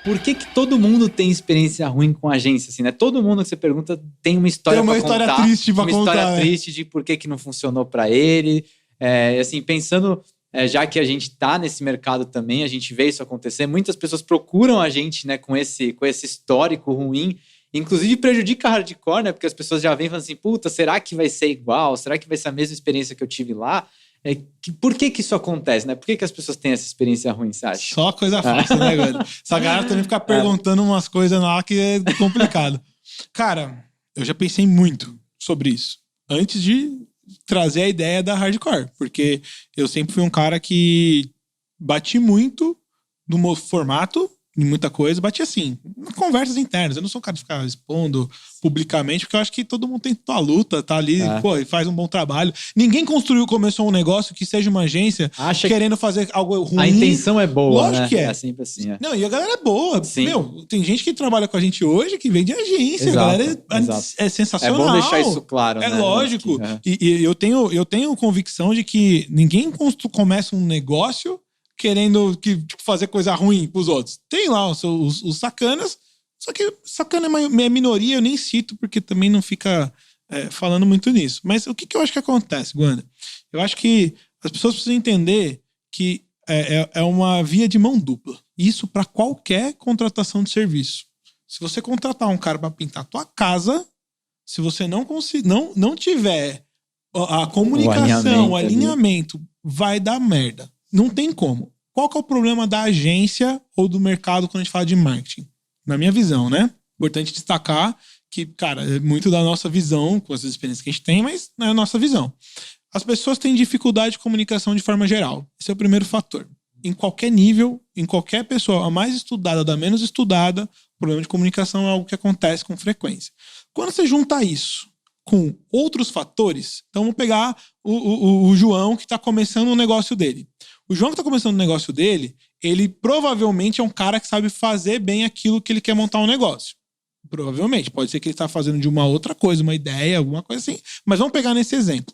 por que todo mundo tem experiência ruim com agência, assim, né? Todo mundo que você pergunta tem uma história pra contar. Tem uma história triste pra contar. Uma história triste de por que não funcionou pra ele. Assim, pensando, já que a gente tá nesse mercado também, a gente vê isso acontecer, muitas pessoas procuram a gente, né, com esse histórico ruim. Inclusive prejudica a hardcore, né? Porque as pessoas já vêm falando assim, puta, será que vai ser igual? Será que vai ser a mesma experiência que eu tive lá? Por que isso acontece, né? Por que as pessoas têm essa experiência ruim, você acha? Só coisa fácil, né, velho? Essa galera também fica perguntando umas coisas lá que é complicado. Cara, eu já pensei muito sobre isso. Antes de trazer a ideia da hardcore. Porque eu sempre fui um cara que bati muito no meu formato, em muita coisa, bati assim, em conversas internas. Eu não sou um cara de ficar expondo publicamente, porque eu acho que todo mundo tem tua luta, tá ali, pô, e faz um bom trabalho. Ninguém começou um negócio que seja uma agência querendo fazer algo ruim. A intenção é boa, lógico, né? Que é. É sempre assim, Não, e a galera é boa. Sim. Meu, tem gente que trabalha com a gente hoje que vem de agência. Exato, a galera é sensacional. É bom deixar isso claro, né? É lógico. E eu tenho convicção de que ninguém começa um negócio querendo fazer coisa ruim pros outros. Tem lá os sacanas, só que sacana é minoria, eu nem cito, porque também não fica falando muito nisso. Mas o que eu acho que acontece, Guanda? Eu acho que as pessoas precisam entender que é uma via de mão dupla. Isso para qualquer contratação de serviço. Se você contratar um cara para pintar a tua casa, se você não tiver a comunicação, o alinhamento, vai dar merda. Não tem como. Qual que é o problema da agência ou do mercado quando a gente fala de marketing? Na minha visão, né? Importante destacar que, cara, é muito da nossa visão, com as experiências que a gente tem, mas não é a nossa visão. As pessoas têm dificuldade de comunicação de forma geral. Esse é o primeiro fator. Em qualquer nível, em qualquer pessoa, a mais estudada, da menos estudada, o problema de comunicação é algo que acontece com frequência. Quando você junta isso com outros fatores, então vamos pegar o João que está começando o negócio dele. O João que está começando o negócio dele, ele provavelmente é um cara que sabe fazer bem aquilo que ele quer montar um negócio. Provavelmente. Pode ser que ele está fazendo de uma outra coisa, uma ideia, alguma coisa assim. Mas vamos pegar nesse exemplo.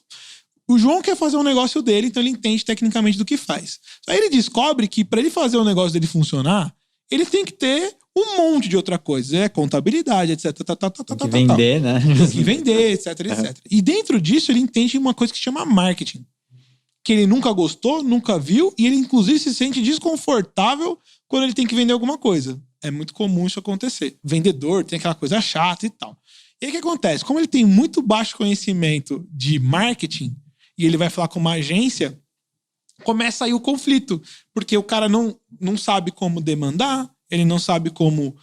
O João quer fazer um negócio dele, então ele entende tecnicamente do que faz. Aí ele descobre que para ele fazer o negócio dele funcionar, ele tem que ter um monte de outra coisa. Contabilidade, etc. Tem que vender, né? Tem que vender, etc, etc. E dentro disso ele entende uma coisa que se chama marketing. Que ele nunca gostou, nunca viu, e ele inclusive se sente desconfortável quando ele tem que vender alguma coisa. É muito comum isso acontecer. Vendedor tem aquela coisa chata e tal. E aí o que acontece? Como ele tem muito baixo conhecimento de marketing, e ele vai falar com uma agência, começa aí o conflito. Porque o cara não sabe como demandar, ele não sabe como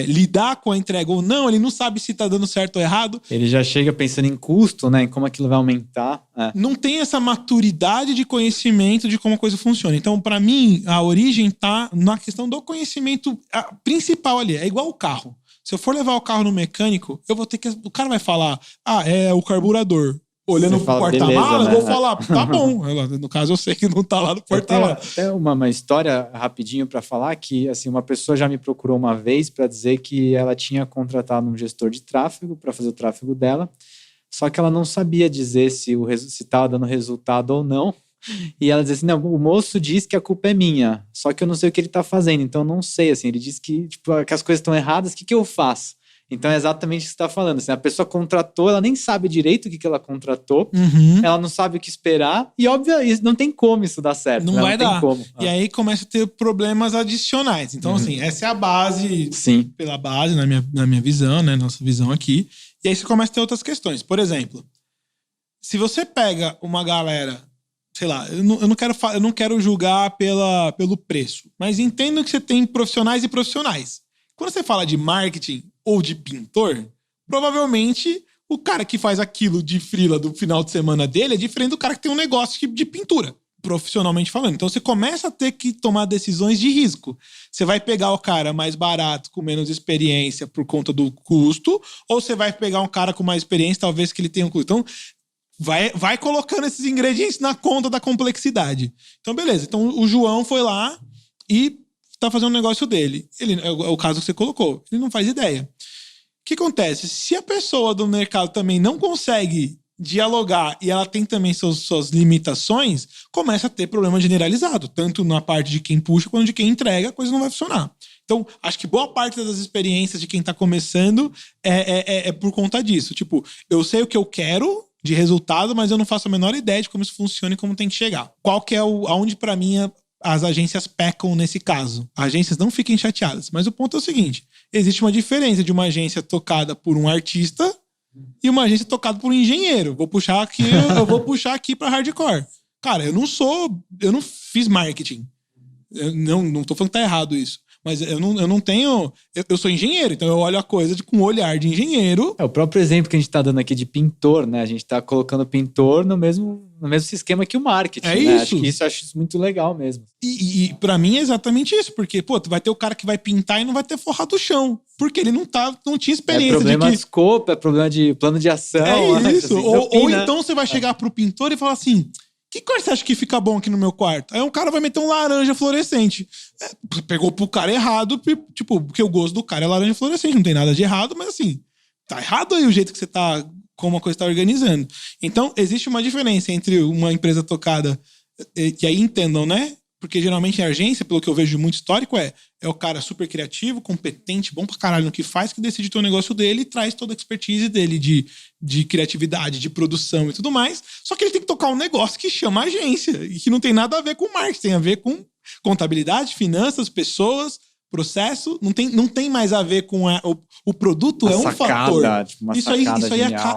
lidar com a entrega ou não, ele não sabe se tá dando certo ou errado. Ele já chega pensando em custo, né? Em como aquilo vai aumentar. Não tem essa maturidade de conhecimento de como a coisa funciona. Então, para mim, a origem tá na questão do conhecimento principal ali. É igual o carro. Se eu for levar o carro no mecânico, eu vou ter que... O cara vai falar, é o carburador. Olhando pro porta-mala, né? Eu vou falar, tá bom. No caso, eu sei que não tá lá no porta-mala. Até uma história rapidinho para falar que assim, uma pessoa já me procurou uma vez para dizer que ela tinha contratado um gestor de tráfego para fazer o tráfego dela, só que ela não sabia dizer se estava dando resultado ou não. E ela dizia assim, não, o moço diz que a culpa é minha, só que eu não sei o que ele tá fazendo, então eu não sei, assim, ele diz que, que as coisas estão erradas, o que eu faço? Então é exatamente o que você está falando. Assim, a pessoa contratou, ela nem sabe direito o que ela contratou, ela não sabe o que esperar, e óbvio, não tem como isso dar certo. Não vai dar. Como. E aí começa a ter problemas adicionais. Então, assim, essa é a base, pela base, na minha visão, né? Nossa visão aqui. E aí você começa a ter outras questões. Por exemplo, se você pega uma galera, sei lá, eu não quero julgar pelo preço, mas entendo que você tem profissionais e profissionais. Quando você fala de marketing ou de pintor, provavelmente o cara que faz aquilo de freela do final de semana dele é diferente do cara que tem um negócio de pintura, profissionalmente falando. Então você começa a ter que tomar decisões de risco. Você vai pegar o cara mais barato, com menos experiência por conta do custo, ou você vai pegar um cara com mais experiência, talvez que ele tenha um custo. Então vai colocando esses ingredientes na conta da complexidade. Então beleza, então o João foi lá e tá fazendo um negócio dele. É o caso que você colocou. Ele não faz ideia. O que acontece? Se a pessoa do mercado também não consegue dialogar e ela tem também suas limitações, começa a ter problema generalizado, tanto na parte de quem puxa quanto de quem entrega, a coisa não vai funcionar. Então, acho que boa parte das experiências de quem tá começando é por conta disso. Tipo, eu sei o que eu quero de resultado, mas eu não faço a menor ideia de como isso funciona e como tem que chegar. Qual que é aonde pra mim as agências pecam nesse caso? As agências não fiquem chateadas, mas o ponto é o seguinte, existe uma diferença de uma agência tocada por um artista e uma agência tocada por um engenheiro. Eu vou puxar aqui pra hardcore. Cara, eu não fiz marketing. Eu não tô falando que tá errado isso. Mas eu não tenho... Eu sou engenheiro, então eu olho a coisa com um olhar de engenheiro. O próprio exemplo que a gente tá dando aqui de pintor, né? A gente tá colocando pintor no mesmo esquema que o marketing, né? Isso. Acho isso muito legal mesmo. E pra mim é exatamente isso, porque, pô, tu vai ter o cara que vai pintar e não vai ter forrado o chão, porque ele não tinha experiência. É problema de escopo, é problema de plano de ação. É isso. Assim, ou então você vai chegar pro pintor e falar assim... Que cor você acha que fica bom aqui no meu quarto? Aí um cara vai meter um laranja fluorescente. Pegou pro cara errado, tipo, porque o gosto do cara é laranja fluorescente, não tem nada de errado, mas assim, tá errado aí o jeito que você tá, como a coisa tá organizando. Então, existe uma diferença entre uma empresa tocada, que aí entendam, né? Porque geralmente a agência, pelo que eu vejo muito histórico, é o cara super criativo, competente, bom pra caralho no que faz, que decide ter o negócio dele e traz toda a expertise dele de criatividade, de produção e tudo mais. Só que ele tem que tocar um negócio que chama agência e que não tem nada a ver com marketing, tem a ver com contabilidade, finanças, pessoas, processo. Não tem mais a ver com o produto, é um fator. Tipo, isso aí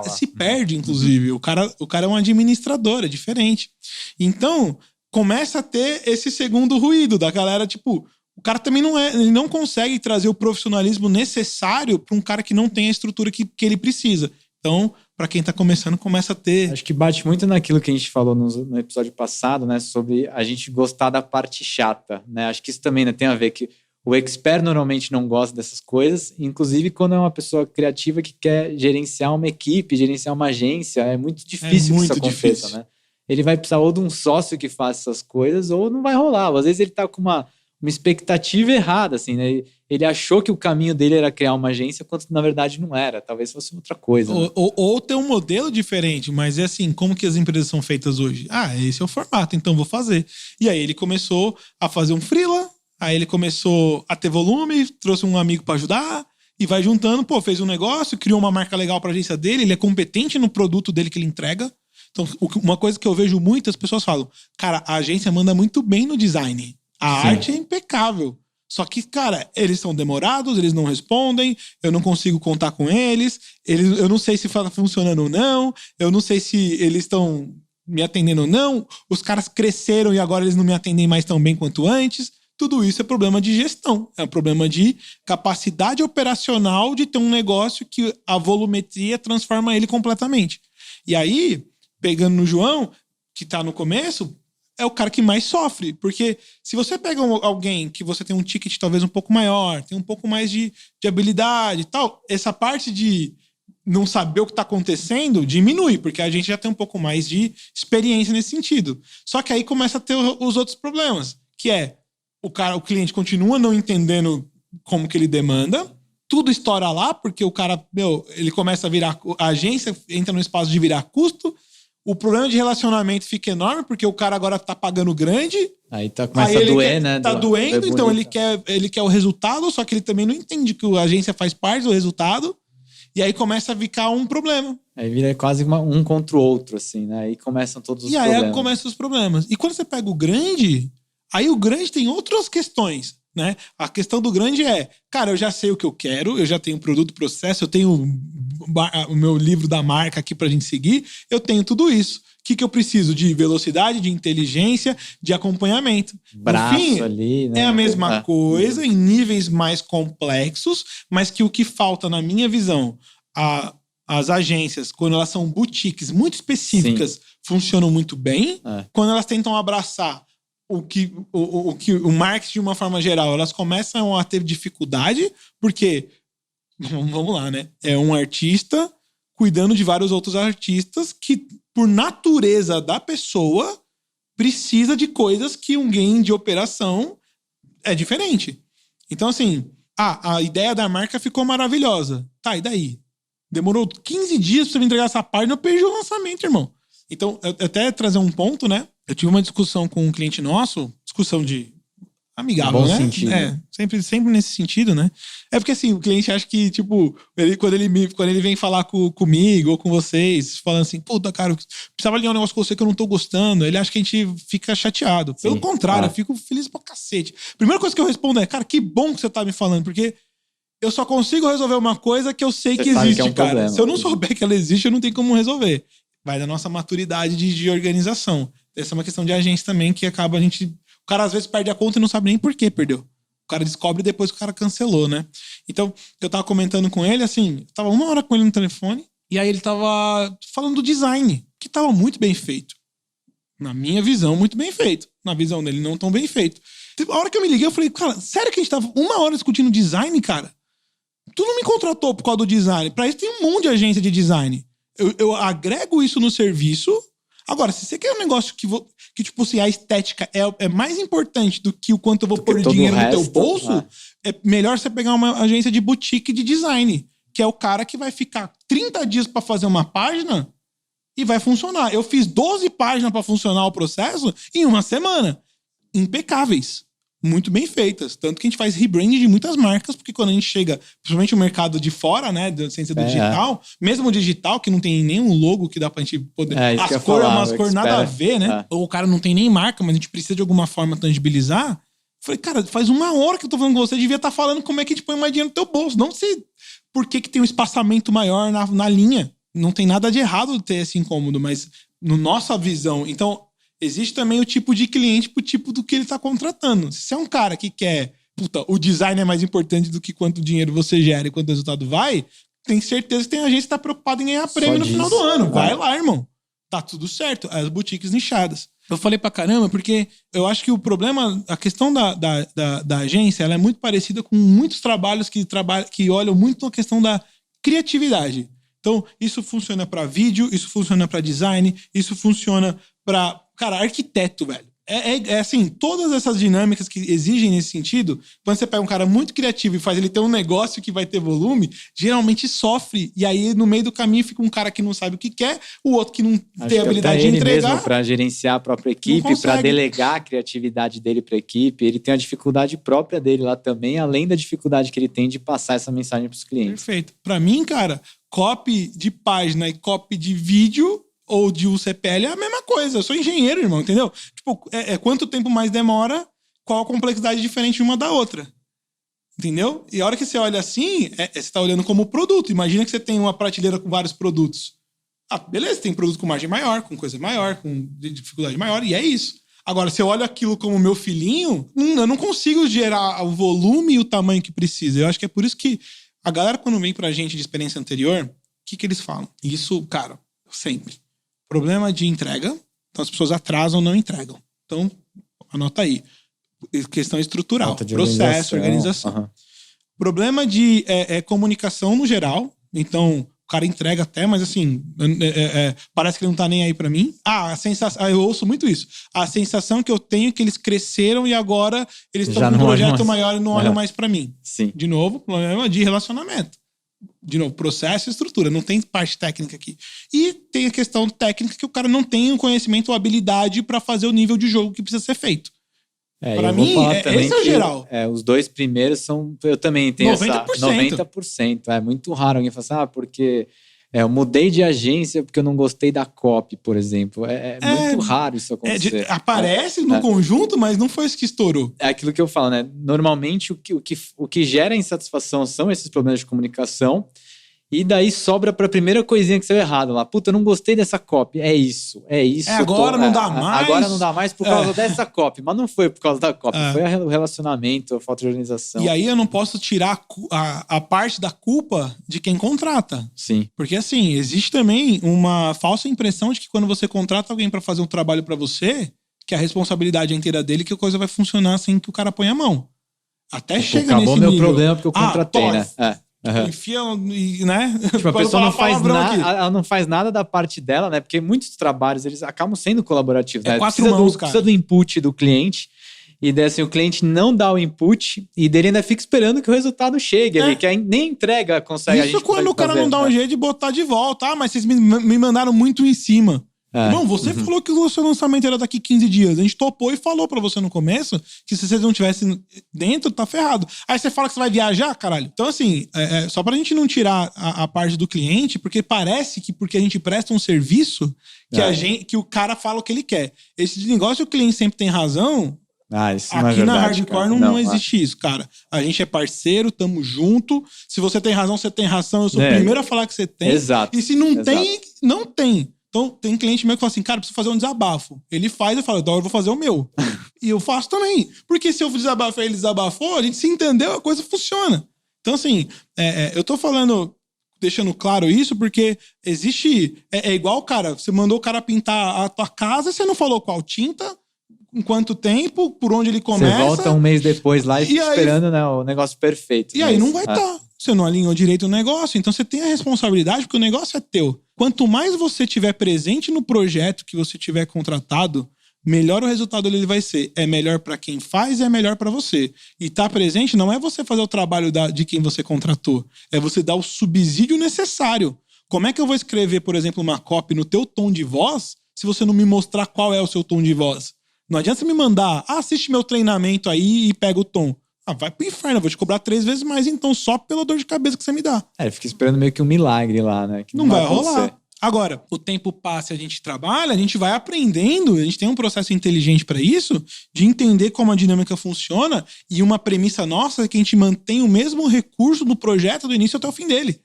se perde, inclusive. O cara é um administrador, é diferente. Então... começa a ter esse segundo ruído da galera, tipo, o cara também ele não consegue trazer o profissionalismo necessário para um cara que não tem a estrutura que ele precisa. Então, para quem tá começando, começa a ter... Acho que bate muito naquilo que a gente falou no episódio passado, né, sobre a gente gostar da parte chata, né? Acho que isso também, né, tem a ver que o expert normalmente não gosta dessas coisas, inclusive quando é uma pessoa criativa que quer gerenciar uma equipe, gerenciar uma agência, é muito difícil que isso aconteça, né? Ele vai precisar ou de um sócio que faça essas coisas ou não vai rolar. Às vezes ele tá com uma expectativa errada, assim, né? Ele achou que o caminho dele era criar uma agência, quando na verdade não era. Talvez fosse outra coisa. Né? Ou ter um modelo diferente, mas é assim, como que as empresas são feitas hoje? Esse é o formato, então vou fazer. E aí ele começou a fazer um freela, aí ele começou a ter volume, trouxe um amigo para ajudar, e vai juntando, fez um negócio, criou uma marca legal pra agência dele, ele é competente no produto dele que ele entrega. Então, uma coisa que eu vejo muitas pessoas falam, cara, a agência manda muito bem no design. A arte é impecável. Só que, cara, eles são demorados, eles não respondem, eu não consigo contar com eles, eu não sei se tá funcionando ou não, eu não sei se eles estão me atendendo ou não, os caras cresceram e agora eles não me atendem mais tão bem quanto antes. Tudo isso é problema de gestão, é um problema de capacidade operacional de ter um negócio que a volumetria transforma ele completamente. E aí... pegando no João, que tá no começo, é o cara que mais sofre. Porque se você pega alguém que você tem um ticket talvez um pouco maior, tem um pouco mais de habilidade e tal, essa parte de não saber o que tá acontecendo diminui, porque a gente já tem um pouco mais de experiência nesse sentido. Só que aí começa a ter os outros problemas, que é o cliente continua não entendendo como que ele demanda, tudo estoura lá, porque o cara, ele começa a virar... a agência entra no espaço de virar custo. O problema de relacionamento fica enorme, porque o cara agora tá pagando grande. Aí começa a doer, né? Tá doendo, então ele quer o resultado, só que ele também não entende que a agência faz parte do resultado. E aí começa a ficar um problema. Aí vira quase um contra o outro, assim, né? Aí começam todos os problemas. E aí começam os problemas. E quando você pega o grande, aí o grande tem outras questões, né? A questão do grande é, cara, eu já sei o que eu quero, eu já tenho produto, processo, eu tenho o meu livro da marca aqui pra gente seguir, eu tenho tudo isso. O que eu preciso? De velocidade, de inteligência, de acompanhamento. Braço no fim, ali, né? É a mesma coisa, em níveis mais complexos, mas que o que falta, na minha visão, as agências, quando elas são boutiques muito específicas, funcionam muito bem. Quando elas tentam abraçar o marketing de uma forma geral, elas começam a ter dificuldade, porque, vamos lá, né? É um artista cuidando de vários outros artistas que, por natureza da pessoa, precisa de coisas que um game de operação é diferente. Então, assim, a ideia da marca ficou maravilhosa. Tá, e daí? Demorou 15 dias pra você me entregar essa página, eu perdi o lançamento, irmão. Então, eu até trazer um ponto, né? Eu tive uma discussão com um cliente nosso, discussão de amigável, Bom né? sentido. Sempre nesse sentido, né? É porque assim, o cliente acha que, tipo, quando ele vem falar comigo ou com vocês, falando assim, puta, cara, eu precisava alinhar um negócio com você que eu não tô gostando, ele acha que a gente fica chateado. Pelo Sim, contrário, eu fico feliz pra cacete. Primeira coisa que eu respondo é, cara, que bom que você tá me falando, porque eu só consigo resolver uma coisa que eu sei Você que sabe existe, que é um cara. problema. Se eu não souber que ela existe, eu não tenho como resolver. Vai da nossa maturidade de organização. Essa é uma questão de agência também, que acaba a gente... O cara às vezes perde a conta e não sabe nem por que perdeu. O cara descobre depois que o cara cancelou, né? Então, eu tava comentando com ele, assim, eu tava 1 hora com ele no telefone, e aí ele tava falando do design, que tava muito bem feito. Na minha visão, muito bem feito. Na visão dele, não tão bem feito. A hora que eu me liguei, eu falei, cara, sério que a gente tava 1 hora discutindo design, cara? Tu não me contratou por causa do design. Pra isso tem um monte de agência de design. Eu agrego isso no serviço. Agora, se você quer um negócio que tipo assim, a estética é mais importante do que o quanto eu vou pôr dinheiro no teu bolso, é melhor você pegar uma agência de boutique de design, que é o cara que vai ficar 30 dias pra fazer uma página e vai funcionar. Eu fiz 12 páginas pra funcionar o processo em 1 semana. Impecáveis. Muito bem feitas. Tanto que a gente faz rebranding de muitas marcas, porque quando a gente chega, principalmente o mercado de fora, né, da ciência do digital, mesmo o digital, que não tem nenhum logo que dá pra gente poder... As cores é umas cores nada a ver, né? Ou o cara não tem nem marca, mas a gente precisa de alguma forma tangibilizar. Falei, cara, faz 1 hora que eu tô falando com você, devia estar falando como é que a gente põe mais dinheiro no teu bolso. Não sei por que tem um espaçamento maior na linha. Não tem nada de errado ter esse incômodo, mas no nossa visão... Então... Existe também o tipo de cliente pro tipo do que ele tá contratando. Se você é um cara que quer... Puta, o design é mais importante do que quanto dinheiro você gera e quanto resultado vai, tem certeza que tem agência que tá preocupada em ganhar prêmio no final do ano. Vai lá, irmão. Tá tudo certo. As boutiques nichadas. Eu falei pra caramba porque eu acho que o problema... A questão da agência, ela é muito parecida com muitos trabalhos que olham muito a questão da criatividade. Então, isso funciona pra vídeo, isso funciona pra design, isso funciona pra... Cara, arquiteto, velho. É assim, todas essas dinâmicas que exigem nesse sentido, quando você pega um cara muito criativo e faz ele ter um negócio que vai ter volume, geralmente sofre. E aí, no meio do caminho, fica um cara que não sabe o que quer, o outro que não tem habilidade de entregar. Mesmo para gerenciar a própria equipe, para delegar a criatividade dele para a equipe, ele tem a dificuldade própria dele lá também, além da dificuldade que ele tem de passar essa mensagem para os clientes. Perfeito. Para mim, cara, copy de página e copy de vídeo ou de UCPL é a mesma coisa. Eu sou engenheiro, irmão, entendeu? Tipo, quanto tempo mais demora, qual a complexidade diferente uma da outra. Entendeu? E a hora que você olha assim, você tá olhando como produto. Imagina que você tem uma prateleira com vários produtos. Ah, beleza, tem produto com margem maior, com coisa maior, com dificuldade maior, e é isso. Agora, se eu olho aquilo como meu filhinho, eu não consigo gerar o volume e o tamanho que precisa. Eu acho que é por isso que a galera, quando vem pra gente de experiência anterior, o que eles falam? Isso, cara, sempre. Problema de entrega. Então as pessoas atrasam, não entregam. Então, anota aí. Questão estrutural. Processo, organização. Uhum. Problema de comunicação no geral. Então, o cara entrega até, mas assim, parece que ele não tá nem aí pra mim. A sensação... eu ouço muito isso. A sensação que eu tenho é que eles cresceram e agora eles estão com um projeto maior e não olham mais pra mim. Sim. De novo, problema de relacionamento. De novo, processo e estrutura. Não tem parte técnica aqui. E tem a questão técnica que o cara não tem o conhecimento ou habilidade para fazer o nível de jogo que precisa ser feito. Para mim, esse é o geral. Os 2 primeiros são... Eu também tenho 90%. essa... 90%. É muito raro alguém falar assim, porque... eu mudei de agência porque eu não gostei da copy, por exemplo. É muito raro isso acontecer. Aparece no conjunto, mas não foi isso que estourou. É aquilo que eu falo, né? Normalmente, o que gera insatisfação são esses problemas de comunicação. E daí sobra pra primeira coisinha que saiu errado lá. Puta, eu não gostei dessa copy. É isso. Agora não dá mais. Agora não dá mais por causa dessa copy. Mas não foi por causa da copy. Foi o relacionamento, a falta de organização. E aí eu não posso tirar a parte da culpa de quem contrata. Sim. Porque assim, existe também uma falsa impressão de que quando você contrata alguém pra fazer um trabalho pra você, que a responsabilidade é inteira dele, que a coisa vai funcionar sem que o cara ponha a mão. Até chega nesse nível. Acabou meu problema porque eu contratei, né? Uhum. Enfia, né? Tipo, a pessoa não faz nada, ela não faz nada da parte dela, né? Porque muitos trabalhos, eles acabam sendo colaborativos, né? 4 mãos, cara. Precisa do input do cliente. e daí assim, o cliente não dá o input e dele ainda fica esperando que o resultado chegue ali, que nem a entrega consegue. Isso quando o cara não dá um jeito de botar de volta. Ah, mas vocês me mandaram muito em cima. Bom, você falou que o seu lançamento era daqui 15 dias. A gente topou e falou pra você no começo que se você não tivesse dentro, tá ferrado. Aí você fala que você vai viajar, caralho. Então, assim, só pra gente não tirar a parte do cliente, porque parece que porque a gente presta um serviço que o cara fala o que ele quer. Esse negócio, o cliente sempre tem razão. Isso não é verdade, na Hardcore não existe isso, cara. A gente é parceiro, tamo junto. Se você tem razão, você tem razão. Eu sou o primeiro a falar que você tem. Exato. E se não tem, não tem. Então, tem cliente meu que fala assim, cara, preciso fazer um desabafo. Ele faz, eu falo, então eu vou fazer o meu. E eu faço também. Porque se eu desabafar e ele desabafou, a gente se entendeu, a coisa funciona. Então, assim, eu tô falando, deixando claro isso, porque existe... É igual, cara, você mandou o cara pintar a tua casa, você não falou qual tinta, em quanto tempo, por onde ele começa. Você volta um mês depois lá e fica esperando, né, o negócio perfeito. E aí não vai estar. Você não alinhou direito o negócio, então você tem a responsabilidade porque o negócio é teu. Quanto mais você tiver presente no projeto que você tiver contratado, melhor o resultado ele vai ser. É melhor para quem faz e é melhor para você. E tá presente não é você fazer o trabalho de quem você contratou, é você dar o subsídio necessário. Como é que eu vou escrever, por exemplo, uma copy no teu tom de voz se você não me mostrar qual é o seu tom de voz? Não adianta você me mandar, assiste meu treinamento aí e pega o tom. Vai pro inferno, eu vou te cobrar 3 vezes mais então, só pela dor de cabeça que você me dá. Fica esperando meio que um milagre lá, né? Que não vai rolar. Agora, o tempo passa e a gente trabalha, a gente vai aprendendo, a gente tem um processo inteligente para isso, de entender como a dinâmica funciona, e uma premissa nossa é que a gente mantém o mesmo recurso do projeto do início até o fim dele.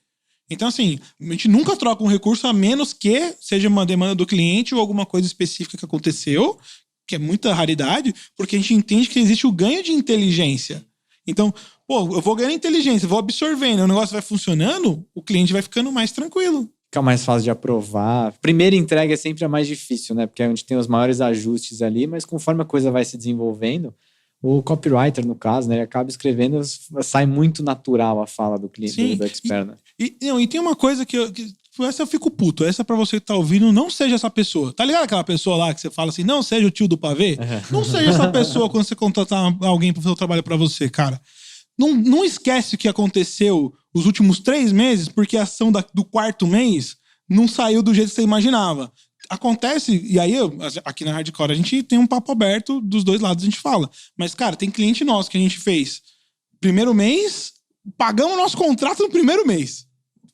Então, assim, a gente nunca troca um recurso a menos que seja uma demanda do cliente ou alguma coisa específica que aconteceu, que é muita raridade, porque a gente entende que existe o ganho de inteligência. Então, eu vou ganhando inteligência, vou absorvendo, o negócio vai funcionando, o cliente vai ficando mais tranquilo. Fica mais fácil de aprovar. Primeira entrega é sempre a mais difícil, né? Porque é onde tem os maiores ajustes ali, mas conforme a coisa vai se desenvolvendo, o copywriter, no caso, né? Ele acaba escrevendo, sai muito natural a fala do cliente, do expert, né? E tem uma coisa que essa eu fico puto. Essa pra você que tá ouvindo, não seja essa pessoa. Tá ligado aquela pessoa lá que você fala assim, não seja o tio do pavê? Não seja essa pessoa quando você contratar alguém pra fazer o trabalho pra você, cara. Não esquece o que aconteceu os últimos 3 meses, porque a ação do 4º mês não saiu do jeito que você imaginava. Acontece, e aí aqui na Hardcore a gente tem um papo aberto, dos 2 lados a gente fala. Mas, cara, tem cliente nosso que a gente fez primeiro mês, pagamos nosso contrato no primeiro mês.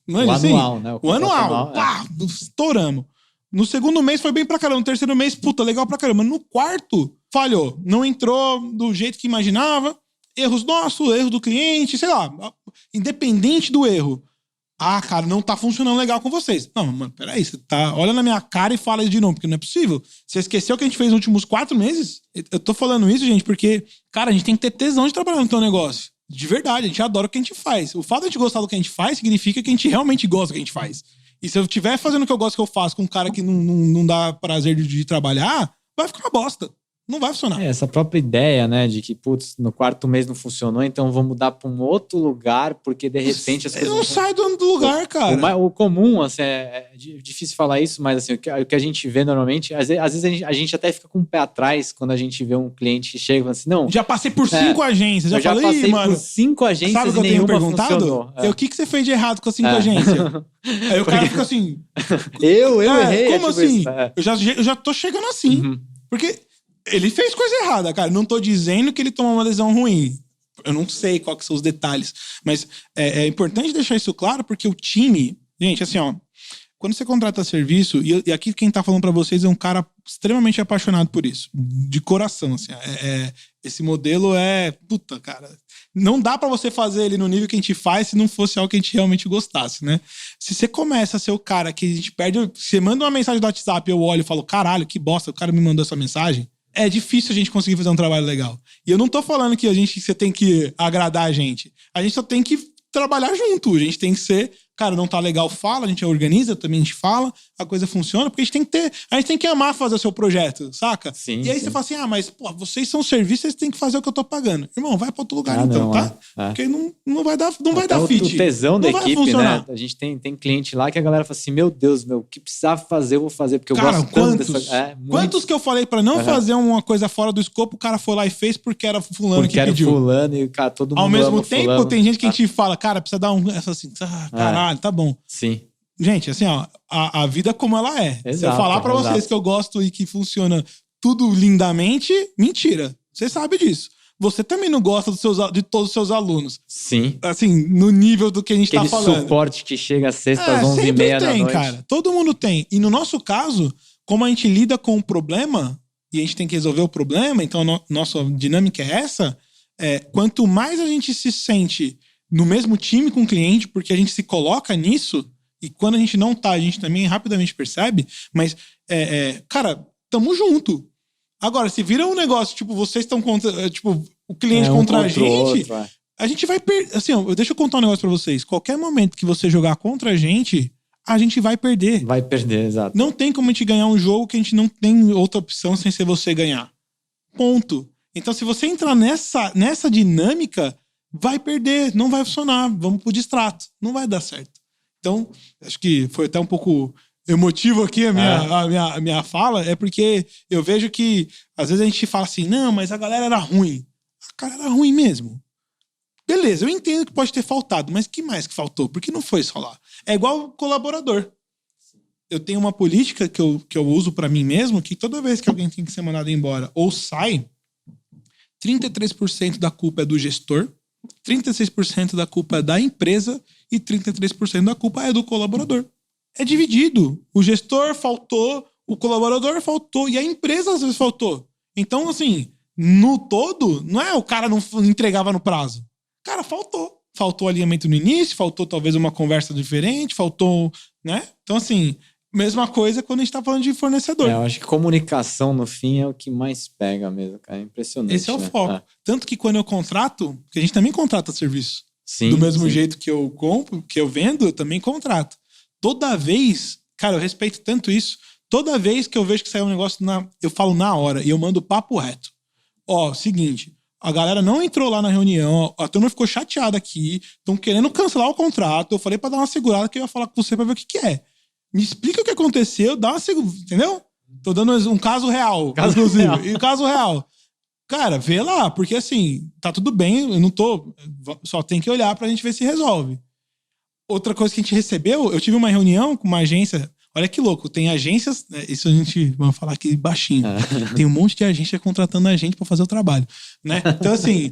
Mano, o assim, anual, né? O anual. Pá, estouramos. No segundo mês foi bem pra caramba. No terceiro mês, puta, legal pra caramba. No 4º, falhou. Não entrou do jeito que imaginava. Erros nossos, erro do cliente, sei lá. Independente do erro. Cara, não tá funcionando legal com vocês. Não, mano, peraí. Você olha na minha cara e fala isso de novo, porque não é possível. Você esqueceu o que a gente fez nos últimos 4 meses? Eu tô falando isso, gente, porque, cara, a gente tem que ter tesão de trabalhar no teu negócio. De verdade, a gente adora o que a gente faz. O fato de a gente gostar do que a gente faz significa que a gente realmente gosta do que a gente faz. E se eu estiver fazendo o que eu gosto que eu faço com um cara que não dá prazer de trabalhar, vai ficar uma bosta. Não vai funcionar. Essa própria ideia, né, de que, putz, no 4º mês não funcionou, então vou mudar para um outro lugar, porque de repente as coisas... não sai do lugar, cara. O comum, assim, é difícil falar isso, mas assim, o que a gente vê normalmente, às vezes a gente até fica com o pé atrás quando a gente vê um cliente que chega e fala assim, não... Já passei por 5 agências, já falei, passei mano, por 5 agências sabe o que eu tenho perguntado? Funcionou. O que você fez de errado com as 5 agências? Aí o cara fica assim... eu errei. Como assim? Eu já tô chegando assim. Porque... ele fez coisa errada, cara. Não tô dizendo que ele tomou uma decisão ruim. Eu não sei quais que são os detalhes. Mas é importante deixar isso claro, porque o time... gente, assim, ó... quando você contrata serviço... e aqui quem tá falando pra vocês é um cara extremamente apaixonado por isso. De coração, assim. Esse modelo é... puta, cara... não dá pra você fazer ele no nível que a gente faz se não fosse algo que a gente realmente gostasse, né? Se você começa a ser o cara que a gente perde... você manda uma mensagem do WhatsApp, eu olho e falo, caralho, que bosta, o cara me mandou essa mensagem. É difícil a gente conseguir fazer um trabalho legal. E eu não tô falando que você tem que agradar a gente. A gente só tem que trabalhar junto. A gente tem que ser cara, não tá legal, fala, a gente organiza, também a gente fala, a coisa funciona, porque a gente tem que amar fazer o seu projeto, saca? Sim, e aí sim. você fala assim, mas, pô, vocês são serviço, vocês têm que fazer o que eu tô pagando. Irmão, vai pra outro lugar então, não, tá? Porque não vai dar fit. O tesão da equipe, funcionar. né? A gente tem cliente lá que a galera fala assim, meu Deus, o que precisava fazer, eu vou fazer, porque eu cara, gosto tanto dessa... Quantos que eu falei pra não fazer uma coisa fora do escopo, o cara foi lá e fez porque era fulano que pediu. Fulano e, cara, todo mundo Ao mesmo tempo, fulano. tem gente que a gente fala, cara, precisa dar assim, caralho, tá bom. Sim. Gente, assim, ó, a vida como ela é. Exato, se eu falar pra vocês que eu gosto e que funciona tudo lindamente, mentira. Você sabe disso. Você também não gosta de todos os seus alunos. Sim. Assim, no nível do que a gente tá falando. Aquele suporte que chega às sextas, às 11h30 da noite. Cara. Todo mundo tem. E no nosso caso, como a gente lida com o problema, e a gente tem que resolver o problema, então a nossa dinâmica é essa, quanto mais a gente se sente no mesmo time com o cliente, porque a gente se coloca nisso, e quando a gente não tá, a gente também rapidamente percebe, mas, cara, tamo junto. Agora, se vira um negócio, tipo, vocês estão contra, tipo, o cliente contra a gente, a gente vai perder. Assim, ó, deixa eu contar um negócio pra vocês. Qualquer momento que você jogar contra a gente vai perder. Vai perder, exato. Não tem como a gente ganhar um jogo que a gente não tem outra opção sem ser você ganhar. Ponto. Então, se você entrar nessa dinâmica, vai perder, não vai funcionar. Vamos pro distrato. Não vai dar certo. Então, acho que foi até um pouco emotivo aqui a minha fala, é porque eu vejo que às vezes a gente fala assim, não, mas a galera era ruim. A cara era ruim mesmo. Beleza, eu entendo que pode ter faltado, mas que mais que faltou? Por que não foi só lá? É igual colaborador. Eu tenho uma política que eu uso pra mim mesmo, que toda vez que alguém tem que ser mandado embora ou sai, 33% da culpa é do gestor, 36% da culpa é da empresa e 33% da culpa é do colaborador. É dividido. O gestor faltou, o colaborador faltou e a empresa às vezes faltou. Então, assim, no todo, não é o cara não entregava no prazo. Cara, faltou. Faltou alinhamento no início, faltou talvez uma conversa diferente, faltou, né? Então, assim, mesma coisa quando a gente tá falando de fornecedor. Eu acho que comunicação, no fim, é o que mais pega mesmo, cara. É impressionante. Esse é o foco. Tanto que quando eu contrato, porque a gente também contrata serviço. Sim, do mesmo jeito que eu compro, que eu vendo, eu também contrato. Toda vez, cara, eu respeito tanto isso. Toda vez que eu vejo que sai um negócio, eu falo na hora e eu mando papo reto. Ó, seguinte, a galera não entrou lá na reunião, a turma ficou chateada aqui, estão querendo cancelar o contrato. Eu falei pra dar uma segurada que eu ia falar com você pra ver o que é. Me explica o que aconteceu, dá uma segurada, entendeu? Tô dando um caso real, inclusive. E o caso real. Cara, vê lá, porque assim, tá tudo bem, eu não tô... Só tem que olhar pra gente ver se resolve. Outra coisa que a gente recebeu, eu tive uma reunião com uma agência. Olha que louco, tem agências, isso a gente vai falar aqui baixinho. Tem um monte de agência contratando a gente pra fazer o trabalho, né? Então, assim,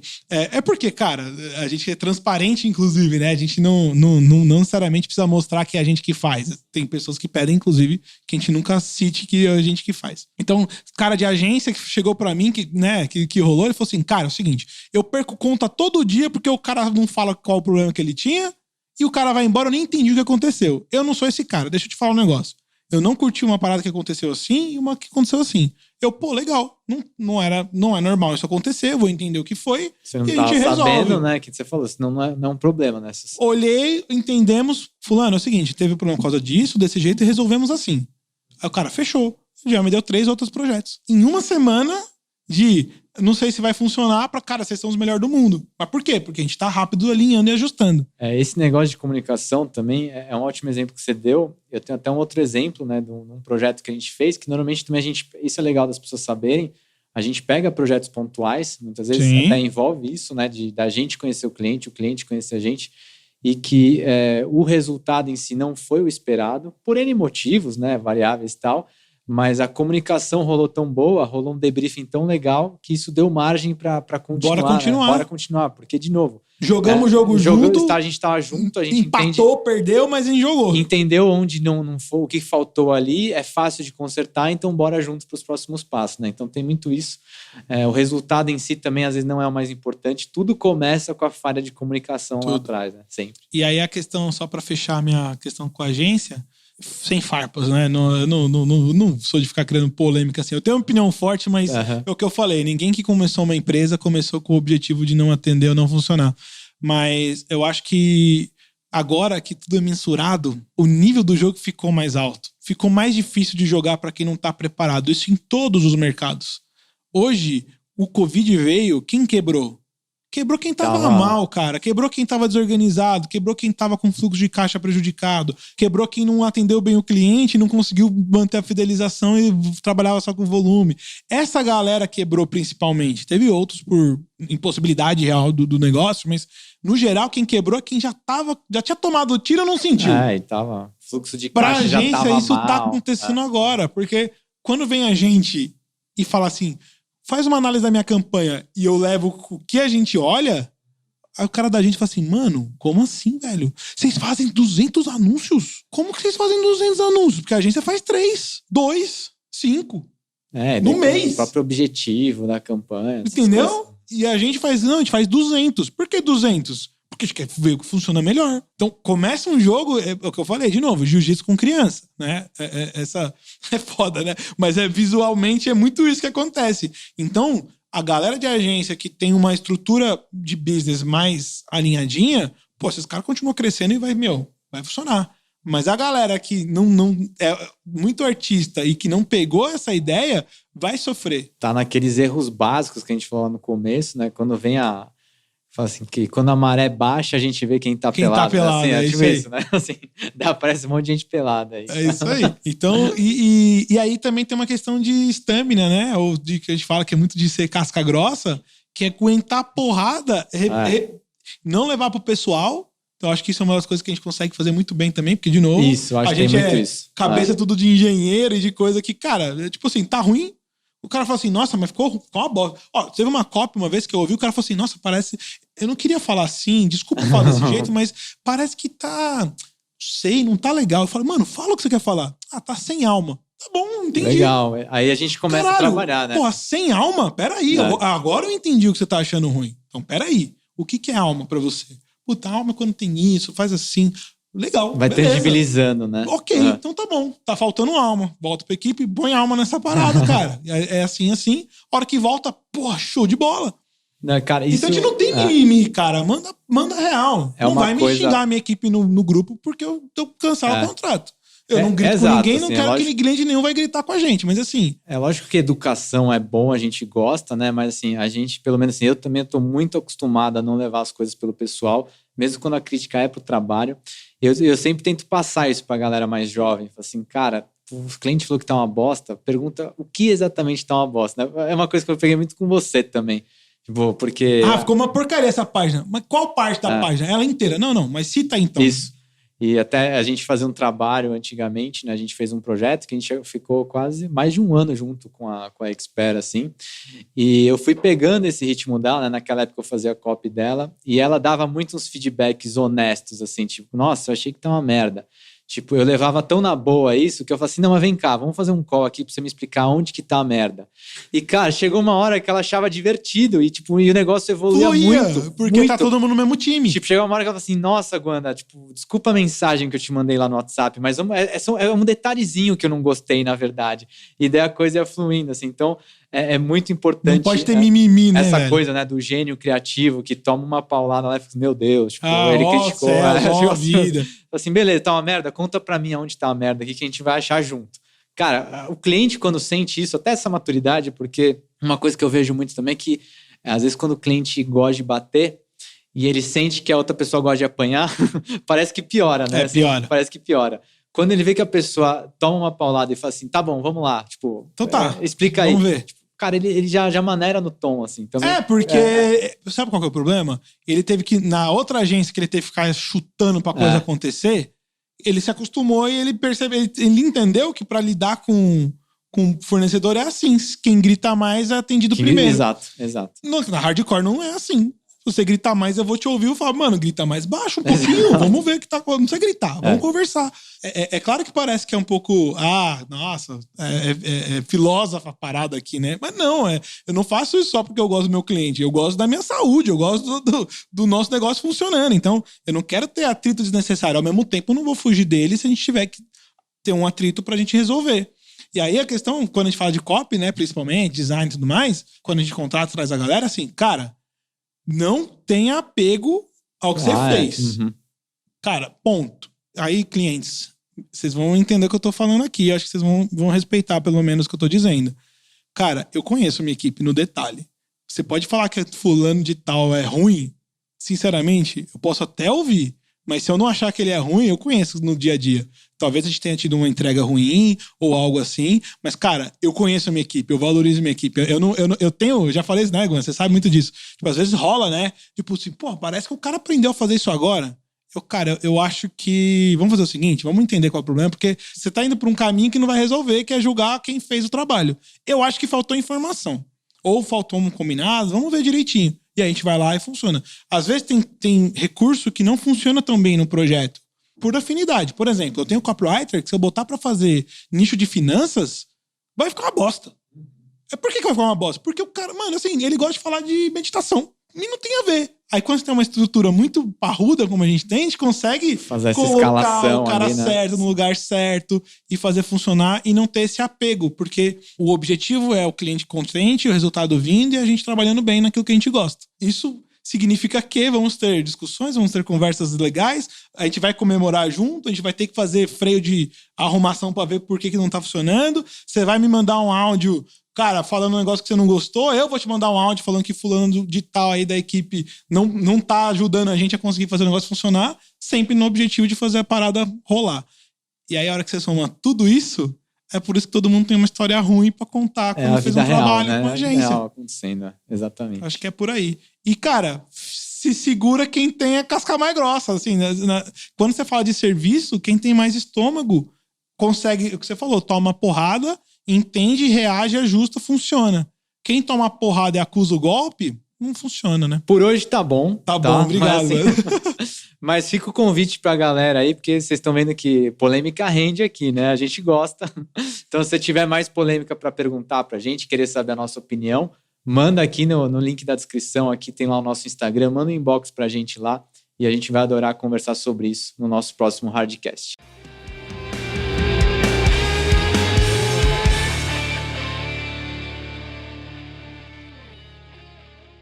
porque, cara, a gente é transparente, inclusive, né? A gente não necessariamente precisa mostrar que é a gente que faz. Tem pessoas que pedem, inclusive, que a gente nunca cite que é a gente que faz. Então, cara de agência que chegou pra mim, que rolou, ele falou assim, cara, é o seguinte, eu perco conta todo dia porque o cara não fala qual o problema que ele tinha, e o cara vai embora, eu nem entendi o que aconteceu. Eu não sou esse cara, deixa eu te falar um negócio. Eu não curti uma parada que aconteceu assim e uma que aconteceu assim. Legal, não é normal isso acontecer, vou entender o que foi. Você não e tá a gente resolve. Sabendo, né, que você falou, senão não é um problema, né? Olhei, entendemos, fulano, é o seguinte, teve problema por causa disso, desse jeito, e resolvemos assim. Aí o cara fechou, já me deu 3 outros projetos. Em uma semana não sei se vai funcionar cara, vocês são os melhores do mundo. Mas por quê? Porque a gente tá rápido alinhando e ajustando. Esse negócio de comunicação também é um ótimo exemplo que você deu. Eu tenho até um outro exemplo, né, de um projeto que a gente fez, que normalmente também isso é legal das pessoas saberem. A gente pega projetos pontuais, muitas vezes até envolve isso, né, da gente conhecer o cliente conhecer a gente, e que o resultado em si não foi o esperado, por N motivos, né, variáveis e tal, mas a comunicação rolou tão boa, rolou um debriefing tão legal, que isso deu margem para continuar. Bora continuar. Né? Bora continuar, porque, de novo... Jogamos o jogo junto. A gente estava junto, a gente empatou, perdeu, mas a gente jogou. Entendeu onde não foi, o que faltou ali, é fácil de consertar, então bora junto para os próximos passos, né? Então tem muito isso. O resultado em si também, às vezes, não é o mais importante. Tudo começa com a falha de comunicação lá atrás, né? Sempre. E aí a questão, só para fechar a minha questão com a agência... Sem farpas, né? Eu não sou de ficar criando polêmica assim. Eu tenho uma opinião forte, mas é o que eu falei. Ninguém que começou uma empresa começou com o objetivo de não atender ou não funcionar. Mas eu acho que agora que tudo é mensurado, o nível do jogo ficou mais alto. Ficou mais difícil de jogar para quem não tá preparado. Isso em todos os mercados. Hoje, o Covid veio, quem quebrou? Quebrou quem tava mal, cara. Quebrou quem tava desorganizado. Quebrou quem tava com fluxo de caixa prejudicado. Quebrou quem não atendeu bem o cliente, não conseguiu manter a fidelização e trabalhava só com volume. Essa galera quebrou principalmente. Teve outros por impossibilidade real do negócio, mas no geral quem quebrou é quem já tinha tomado o tiro e não sentiu. E tava fluxo de caixa já tava mal. Pra agência isso tá acontecendo agora, porque quando vem a gente e fala assim, faz uma análise da minha campanha e eu levo o que a gente olha, aí o cara da gente fala assim, mano, como assim, velho? Vocês fazem 200 anúncios? Como que vocês fazem 200 anúncios? Porque a agência faz 3, 2, 5 no mês. O próprio objetivo da campanha. Entendeu? E a gente faz 200. Por que 200? Porque a gente quer ver o que funciona melhor. Então, começa um jogo, é o que eu falei, de novo, jiu-jitsu com criança, né? Essa é foda, né? Mas visualmente é muito isso que acontece. Então, a galera de agência que tem uma estrutura de business mais alinhadinha, pô, esses caras continuam crescendo e vai funcionar. Mas a galera que não é muito artista e que não pegou essa ideia, vai sofrer. Tá naqueles erros básicos que a gente falou lá no começo, né? Quando vem fala assim, que quando a maré baixa, a gente vê quem tá pelado. Tá pelado, assim, tipo isso, né? Assim, aparece um monte de gente pelada aí. É isso aí. Então, e aí também tem uma questão de estamina, né? Ou de que a gente fala que é muito de ser casca grossa, que é aguentar porrada, não levar pro pessoal. Então, acho que isso é uma das coisas que a gente consegue fazer muito bem também, porque, de novo, isso, acho a gente que tem muito isso. Cabeça tudo de engenheiro e de coisa que, cara, tipo assim, tá ruim. O cara fala assim, nossa, mas ficou uma bosta. Ó, teve uma copy uma vez que eu ouvi, o cara falou assim, nossa, parece... Eu não queria falar assim, desculpa falar desse jeito, mas parece que tá... Não sei, não tá legal. Eu falo, mano, fala o que você quer falar. Ah, tá sem alma. Tá bom, entendi. Legal. Aí a gente começa a trabalhar, né? Pô, sem alma? Peraí, agora eu entendi o que você tá achando ruim. Então, peraí. O que é alma pra você? Puta, alma quando tem isso, faz assim... Legal. Vai tangibilizando, né? Ok, então tá bom. Tá faltando alma. Volta pra equipe, põe alma nessa parada, cara. É assim. A hora que volta, pô, show de bola. Não, cara, isso, então a gente não tem mimimi, cara. Manda real. Não vai me xingar a minha equipe no grupo porque eu tô cansado do contrato. Eu não grito com ninguém, não quero que cliente nenhum vai gritar com a gente, mas assim... É lógico que educação é bom, a gente gosta, né? Mas assim, a gente, pelo menos assim, eu também tô muito acostumado a não levar as coisas pelo pessoal, mesmo quando a crítica é pro trabalho. Eu sempre tento passar isso pra galera mais jovem. Falo assim, cara, o cliente falou que tá uma bosta, pergunta o que exatamente tá uma bosta. Né? É uma coisa que eu peguei muito com você também. Tipo, porque... ficou uma porcaria essa página. Mas qual parte da página? Ela inteira? Não, mas cita então. Isso. E até a gente fazia um trabalho antigamente, né? A gente fez um projeto que a gente ficou quase mais de um ano junto com a Expert, assim. E eu fui pegando esse ritmo dela, né? Naquela época eu fazia a copy dela. E ela dava muitos feedbacks honestos, assim. Tipo, nossa, eu achei que tá uma merda. Tipo, eu levava tão na boa isso que eu falei assim, não, mas vem cá, vamos fazer um call aqui pra você me explicar onde que tá a merda. E, cara, chegou uma hora que ela achava divertido e, tipo, e o negócio evoluía muito. Porque muito. tá todo mundo no mesmo time. Tipo, chegou uma hora que ela falou assim, nossa, Guanda, tipo, desculpa a mensagem que eu te mandei lá no WhatsApp, mas é um detalhezinho que eu não gostei, na verdade. E daí a coisa ia fluindo, assim. Então, é muito importante... Não pode ter mimimi, né, essa coisa, né, do gênio criativo que toma uma paulada lá e fala, meu Deus, tipo, ele criticou. Vida. Assim, beleza, tá uma merda, conta pra mim onde tá a merda aqui que a gente vai achar junto. Cara, o cliente quando sente isso, até essa maturidade, porque uma coisa que eu vejo muito também é que às vezes quando o cliente gosta de bater e ele sente que a outra pessoa gosta de apanhar, parece que piora, né? Piora. Parece que piora. Quando ele vê que a pessoa toma uma paulada e fala assim, tá bom, vamos lá, tipo... Então tá, explica aí. Vamos ver. Tipo, cara, ele já maneira no tom, assim. Também, porque... Sabe qual que é o problema? Ele teve que... Na outra agência que ele teve que ficar chutando pra coisa acontecer, ele se acostumou e ele percebeu... Ele entendeu que pra lidar com fornecedor é assim. Quem grita mais é atendido primeiro. Exato. Na hardcore não é assim. Se você gritar mais, eu vou te ouvir. Eu falo, mano, grita mais baixo um pouquinho. Vamos ver o que tá... Não precisa gritar, vamos conversar. É claro que parece que é um pouco... nossa, filósofa parada aqui, né? Mas não, eu não faço isso só porque eu gosto do meu cliente. Eu gosto da minha saúde, eu gosto do nosso negócio funcionando. Então, eu não quero ter atrito desnecessário. Ao mesmo tempo, eu não vou fugir dele se a gente tiver que ter um atrito pra gente resolver. E aí a questão, quando a gente fala de copy, né, principalmente, design e tudo mais, quando a gente contrata, traz a galera, assim, cara... Não tenha apego ao que você fez. Cara, ponto. Aí, clientes, vocês vão entender o que eu tô falando aqui. Acho que vocês vão respeitar pelo menos o que eu tô dizendo. Cara, eu conheço a minha equipe no detalhe. Você pode falar que fulano de tal é ruim? Sinceramente, eu posso até ouvir. Mas se eu não achar que ele é ruim, eu conheço no dia a dia. Talvez a gente tenha tido uma entrega ruim ou algo assim. Mas, cara, eu conheço a minha equipe, eu valorizo a minha equipe. Eu tenho, já falei isso, né, Gwen? Você sabe muito disso. Tipo, às vezes rola, né? Tipo assim, pô, parece que o cara aprendeu a fazer isso agora. Eu acho que... Vamos fazer o seguinte, vamos entender qual é o problema, porque você tá indo por um caminho que não vai resolver, que é julgar quem fez o trabalho. Eu acho que faltou informação. Ou faltou um combinado, vamos ver direitinho. E aí a gente vai lá e funciona. Às vezes tem recurso que não funciona tão bem no projeto, por afinidade. Por exemplo, eu tenho um copywriter que se eu botar pra fazer nicho de finanças, vai ficar uma bosta. Por que vai ficar uma bosta? Porque o cara, mano, assim, ele gosta de falar de meditação. E não tem a ver. Aí quando você tem uma estrutura muito parruda, como a gente consegue fazer essa colocar escalação o cara ali, né? certo no lugar certo e fazer funcionar e não ter esse apego. Porque o objetivo é o cliente contente, o resultado vindo e a gente trabalhando bem naquilo que a gente gosta. Isso significa que vamos ter discussões, vamos ter conversas legais, a gente vai comemorar junto, a gente vai ter que fazer freio de arrumação para ver por que não tá funcionando. Você vai me mandar um áudio, cara, falando um negócio que você não gostou, eu vou te mandar um áudio falando que fulano de tal aí da equipe não tá ajudando a gente a conseguir fazer o negócio funcionar, sempre no objetivo de fazer a parada rolar. E aí, a hora que você soma tudo isso, é por isso que todo mundo tem uma história ruim pra contar quando fez um trabalho com a agência. Real acontecendo, exatamente. Acho que é por aí. E, cara, se segura quem tem a casca mais grossa, assim, quando você fala de serviço, quem tem mais estômago consegue, o que você falou, toma porrada, entende, reage, ajusta, funciona. Quem toma porrada e acusa o golpe, não funciona, né? Por hoje tá bom. Tá bom, obrigado. Mas fica o convite pra galera aí, porque vocês estão vendo que polêmica rende aqui, né? A gente gosta. Então, se tiver mais polêmica pra perguntar pra gente, querer saber a nossa opinião, manda aqui no link da descrição, aqui tem lá o nosso Instagram, manda um inbox pra gente lá e a gente vai adorar conversar sobre isso no nosso próximo Hardcast.